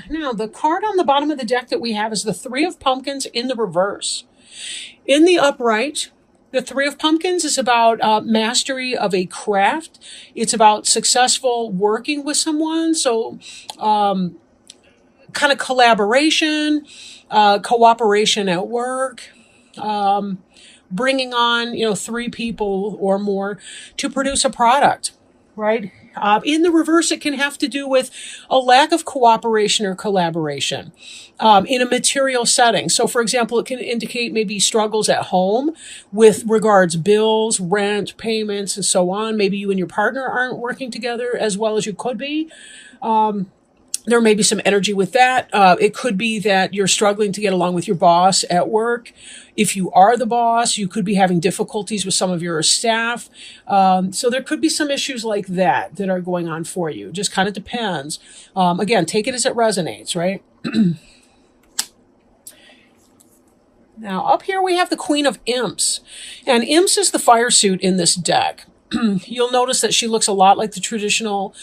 Now, the card on the bottom of the deck that we have is the Three of Pumpkins in the reverse. In the upright, the Three of Pumpkins is about mastery of a craft. It's about successful working with someone. So, kind of collaboration, cooperation at work, bringing on, three people or more to produce a product, right? In the reverse, it can have to do with a lack of cooperation or collaboration in a material setting. So, for example, it can indicate maybe struggles at home with regards bills, rent, payments, and so on. Maybe you and your partner aren't working together as well as you could be. There may be some energy with that. It could be that you're struggling to get along with your boss at work. If you are the boss, you could be having difficulties with some of your staff. So there could be some issues like that that are going on for you. Just kind of depends. Again, take it as it resonates, right? Now, up here we have the Queen of Imps. And Imps is the fire suit in this deck. You'll notice that she looks a lot like the traditional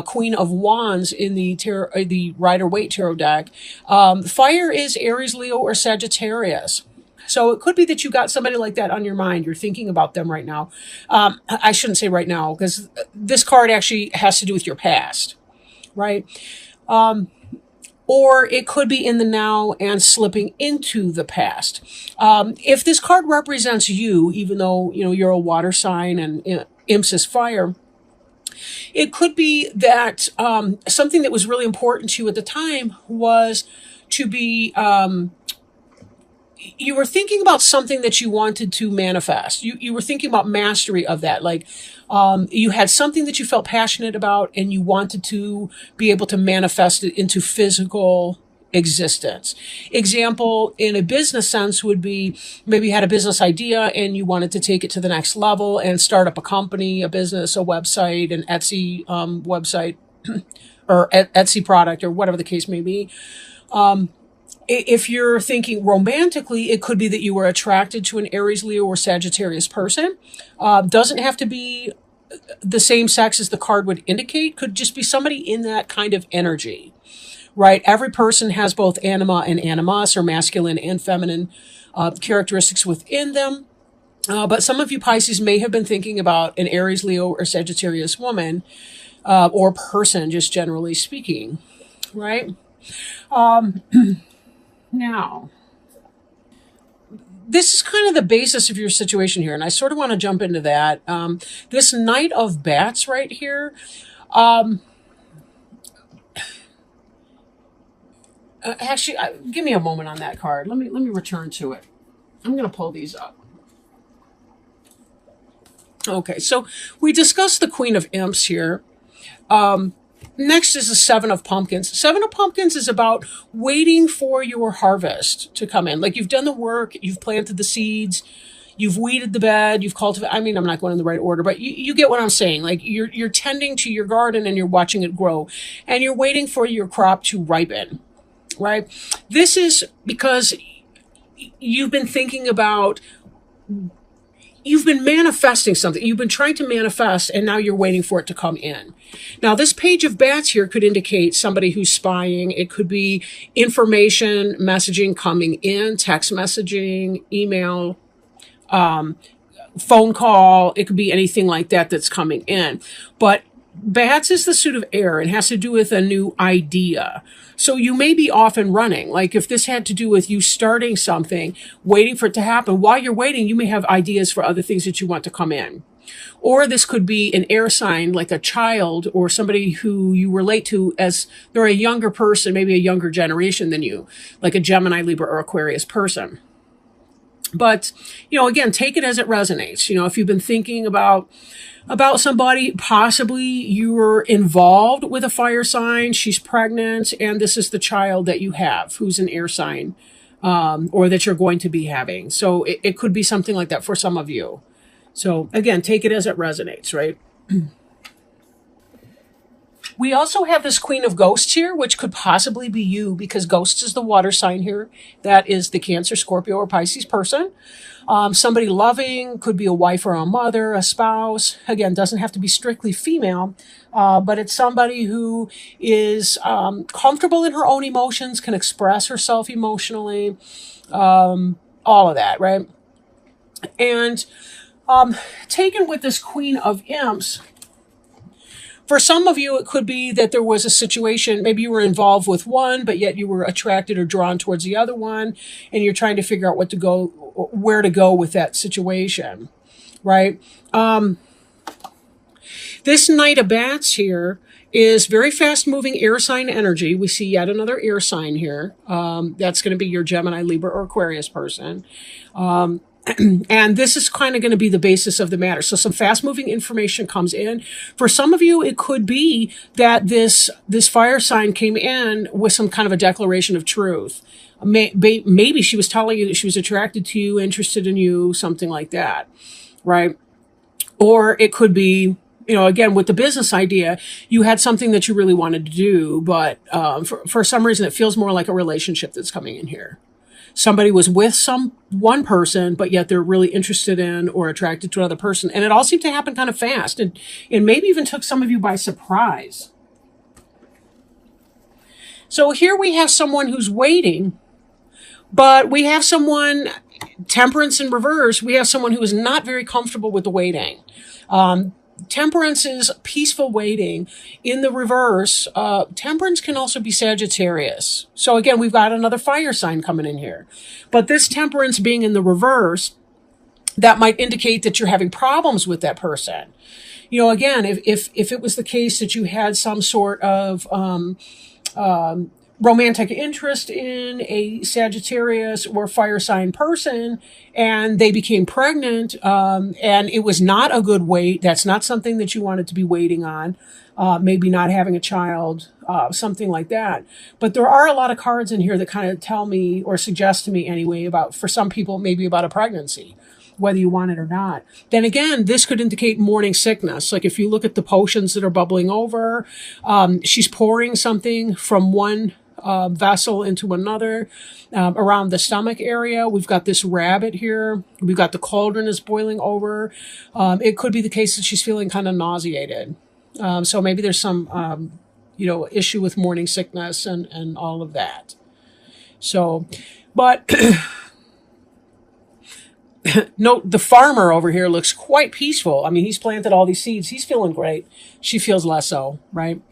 Queen of Wands in the Rider-Waite Tarot deck. Fire is Aries, Leo, or Sagittarius. So it could be that you got somebody like that on your mind. You're thinking about them right now. I shouldn't say right now, because this card actually has to do with your past, right? Or it could be in the now and slipping into the past. If this card represents you, even though you're a water sign and Imps is fire, it could be that something that was really important to you at the time was to be. You were thinking about something that you wanted to manifest. You were thinking about mastery of that. Like, you had something that you felt passionate about and you wanted to be able to manifest it into physical existence. Example, in a business sense would be maybe you had a business idea and you wanted to take it to the next level and start up a company, a business, a website, an Etsy website, or Etsy product, or whatever the case may be. If you're thinking romantically, it could be that you were attracted to an Aries, Leo, or Sagittarius person. Doesn't have to be the same sex as the card would indicate. Could just be somebody in that kind of energy, right? Every person has both anima and animus, or masculine and feminine characteristics within them. But some of you Pisces may have been thinking about an Aries, Leo, or Sagittarius woman or person, just generally speaking, right? Now, this is kind of the basis of your situation here, and I sort of want to jump into that. This Knight of Bats right here, actually, give me a moment on that card. Let me return to it. I'm going to pull these up. Okay, so we discussed the Queen of Imps here. Next is the Seven of Pumpkins. Seven of Pumpkins is about waiting for your harvest to come in. Like, you've done the work, you've planted the seeds, you've weeded the bed, you've cultivated. I mean, I'm not going in the right order, but you get what I'm saying. Like, you're tending to your garden and you're watching it grow, and you're waiting for your crop to ripen, right? This is because you've been thinking about. You've been manifesting something. You've been trying to manifest, and now you're waiting for it to come in. Now, this Page of Bats here could indicate somebody who's spying. It could be information, messaging coming in, text messaging, email, phone call. It could be anything like that that's coming in. But Bats is the suit of air and has to do with a new idea. So you may be off and running. Like, if this had to do with you starting something, waiting for it to happen, while you're waiting, you may have ideas for other things that you want to come in. Or this could be an air sign, like a child or somebody who you relate to as they're a younger person, maybe a younger generation than you, like a Gemini, Libra, or Aquarius person. But, again, take it as it resonates. If you've been thinking about somebody, possibly you were involved with a fire sign, she's pregnant, and this is the child that you have who's an air sign, or that you're going to be having. So it could be something like that for some of you. So again, take it as it resonates, right? We also have this Queen of Ghosts here, which could possibly be you because Ghosts is the water sign here. That is the Cancer, Scorpio, or Pisces person. Somebody loving, could be a wife or a mother, a spouse. Again, doesn't have to be strictly female, but it's somebody who is comfortable in her own emotions, can express herself emotionally, all of that, right? And taken with this Queen of Imps, for some of you, it could be that there was a situation, maybe you were involved with one, but yet you were attracted or drawn towards the other one, and you're trying to figure out where to go with that situation, right? This Knight of Bats here is very fast-moving air sign energy. We see yet another air sign here. That's going to be your Gemini, Libra, or Aquarius person. And this is kind of going to be the basis of the matter. So some fast-moving information comes in. For some of you, it could be that this fire sign came in with some kind of a declaration of truth. Maybe she was telling you that she was attracted to you, interested in you, something like that, right? Or it could be, again, with the business idea, you had something that you really wanted to do, but for some reason, it feels more like a relationship that's coming in here. Somebody was with one person, but yet they're really interested in or attracted to another person. And it all seemed to happen kind of fast and maybe even took some of you by surprise. So here we have someone who's waiting, but we have someone, Temperance in reverse, we have someone who is not very comfortable with the waiting. Temperance is peaceful waiting. In the reverse, Temperance can also be Sagittarius. So again, we've got another fire sign coming in here. But this Temperance being in the reverse, that might indicate that you're having problems with that person. Again, if it was the case that you had some sort of romantic interest in a Sagittarius or fire sign person and they became pregnant and it was not a good wait, that's not something that you wanted to be waiting on, maybe not having a child, something like that. But there are a lot of cards in here that kind of tell me or suggest to me anyway about, for some people, maybe about a pregnancy, whether you want it or not. Then again, this could indicate morning sickness. Like if you look at the potions that are bubbling over, she's pouring something from one vessel into another around the stomach area. We've got this rabbit here. We've got the cauldron is boiling over. It could be the case that she's feeling kind of nauseated. So maybe there's some, issue with morning sickness and all of that. So, but note the farmer over here looks quite peaceful. I mean, he's planted all these seeds. He's feeling great. She feels less so, right?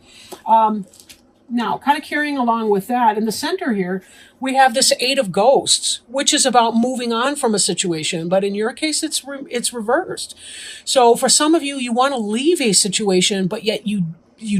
Now, kind of carrying along with that, in the center here, we have this Eight of Ghosts, which is about moving on from a situation. But in your case, it's reversed. So for some of you, you want to leave a situation, but yet you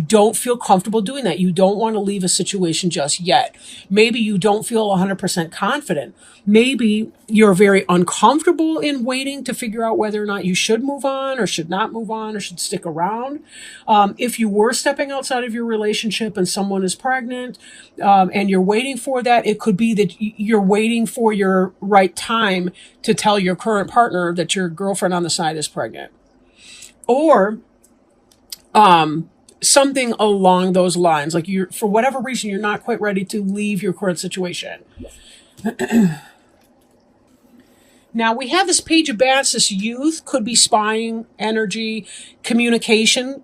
don't feel comfortable doing that. You don't want to leave a situation just yet. Maybe you don't feel 100% confident. Maybe you're very uncomfortable in waiting to figure out whether or not you should move on or should not move on or should stick around. If you were stepping outside of your relationship and someone is pregnant and you're waiting for that, it could be that you're waiting for your right time to tell your current partner that your girlfriend on the side is pregnant. Or, something along those lines, like for whatever reason, you're not quite ready to leave your current situation. Now we have this Page of Bats, this youth, could be spying energy, communication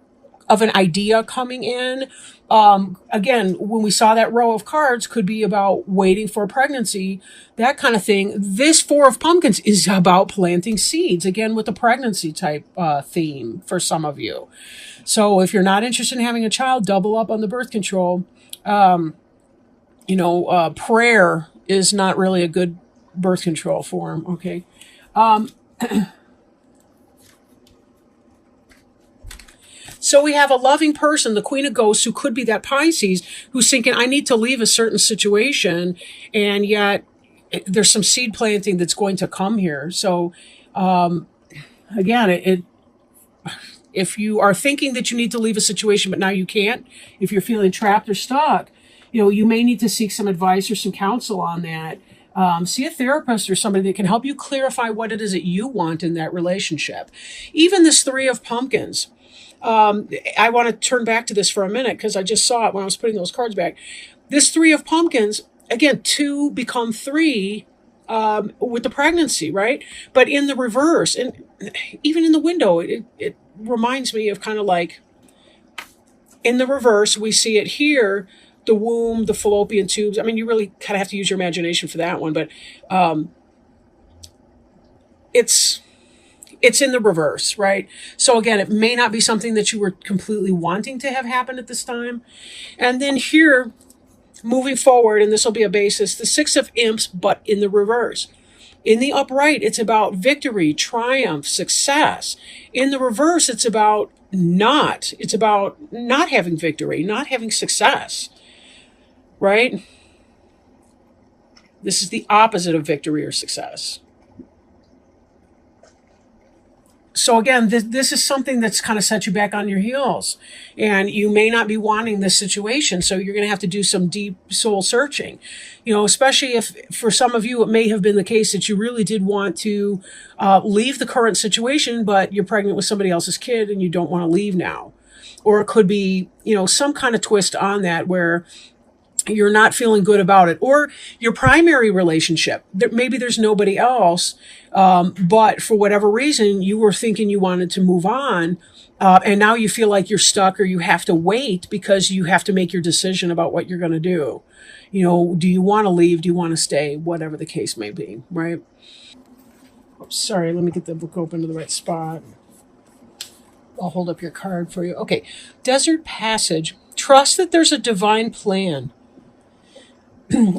of an idea coming in. Again, when we saw that row of cards, could be about waiting for a pregnancy, that kind of thing. This Four of Pumpkins is about planting seeds, again, with a pregnancy type theme for some of you. So if you're not interested in having a child, double up on the birth control. Prayer is not really a good birth control form, okay? So we have a loving person, the Queen of Ghosts, who could be that Pisces, who's thinking, I need to leave a certain situation, and yet there's some seed planting that's going to come here. So, again, if you are thinking that you need to leave a situation, but now you can't, if you're feeling trapped or stuck, you may need to seek some advice or some counsel on that. See a therapist or somebody that can help you clarify what it is that you want in that relationship. Even this Three of Pumpkins, I want to turn back to this for a minute because I just saw it when I was putting those cards back. This Three of Pumpkins, again, two become three with the pregnancy, right? But in the reverse, and even in the window, it reminds me of kind of like in the reverse, we see it here, the womb, the fallopian tubes. I mean, you really kind of have to use your imagination for that one, but it's it's in the reverse, right? So again, it may not be something that you were completely wanting to have happen at this time. And then here, moving forward, and this will be a basis, the Six of Imps, but in the reverse. In the upright, it's about victory, triumph, success. In the reverse, it's about not having victory, not having success, right? This is the opposite of victory or success. So again, this is something that's kind of set you back on your heels, and you may not be wanting this situation. So you're going to have to do some deep soul searching, especially if for some of you, it may have been the case that you really did want to leave the current situation, but you're pregnant with somebody else's kid and you don't want to leave now. Or it could be, some kind of twist on that where you're not feeling good about it, or your primary relationship. Maybe there's nobody else, but for whatever reason, you were thinking you wanted to move on, and now you feel like you're stuck, or you have to wait because you have to make your decision about what you're going to do. Do you want to leave? Do you want to stay? Whatever the case may be, right? Oh, sorry, let me get the book open to the right spot. I'll hold up your card for you. Okay, Desert Passage. Trust that there's a divine plan.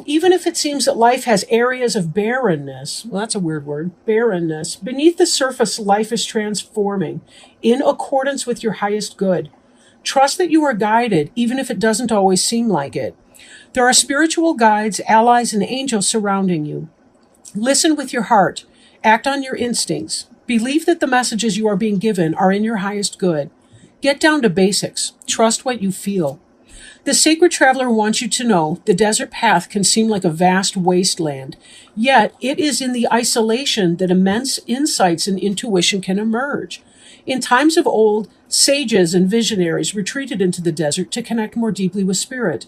Even if it seems that life has areas of barrenness, well, that's a weird word, barrenness, beneath the surface, life is transforming in accordance with your highest good. Trust that you are guided, even if it doesn't always seem like it. There are spiritual guides, allies, and angels surrounding you. Listen with your heart. Act on your instincts. Believe that the messages you are being given are in your highest good. Get down to basics. Trust what you feel. The sacred traveler wants you to know the desert path can seem like a vast wasteland, yet it is in the isolation that immense insights and intuition can emerge. In times of old, sages and visionaries retreated into the desert to connect more deeply with spirit.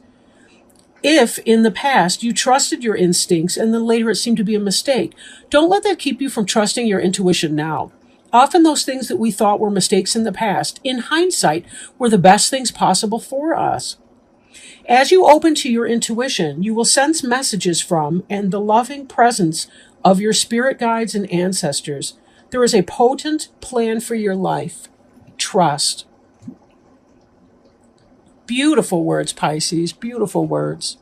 If, in the past, you trusted your instincts and then later it seemed to be a mistake, don't let that keep you from trusting your intuition now. Often those things that we thought were mistakes in the past, in hindsight, were the best things possible for us. As you open to your intuition, you will sense messages from and the loving presence of your spirit guides and ancestors. There is a potent plan for your life. Trust. Beautiful words, Pisces. Beautiful words.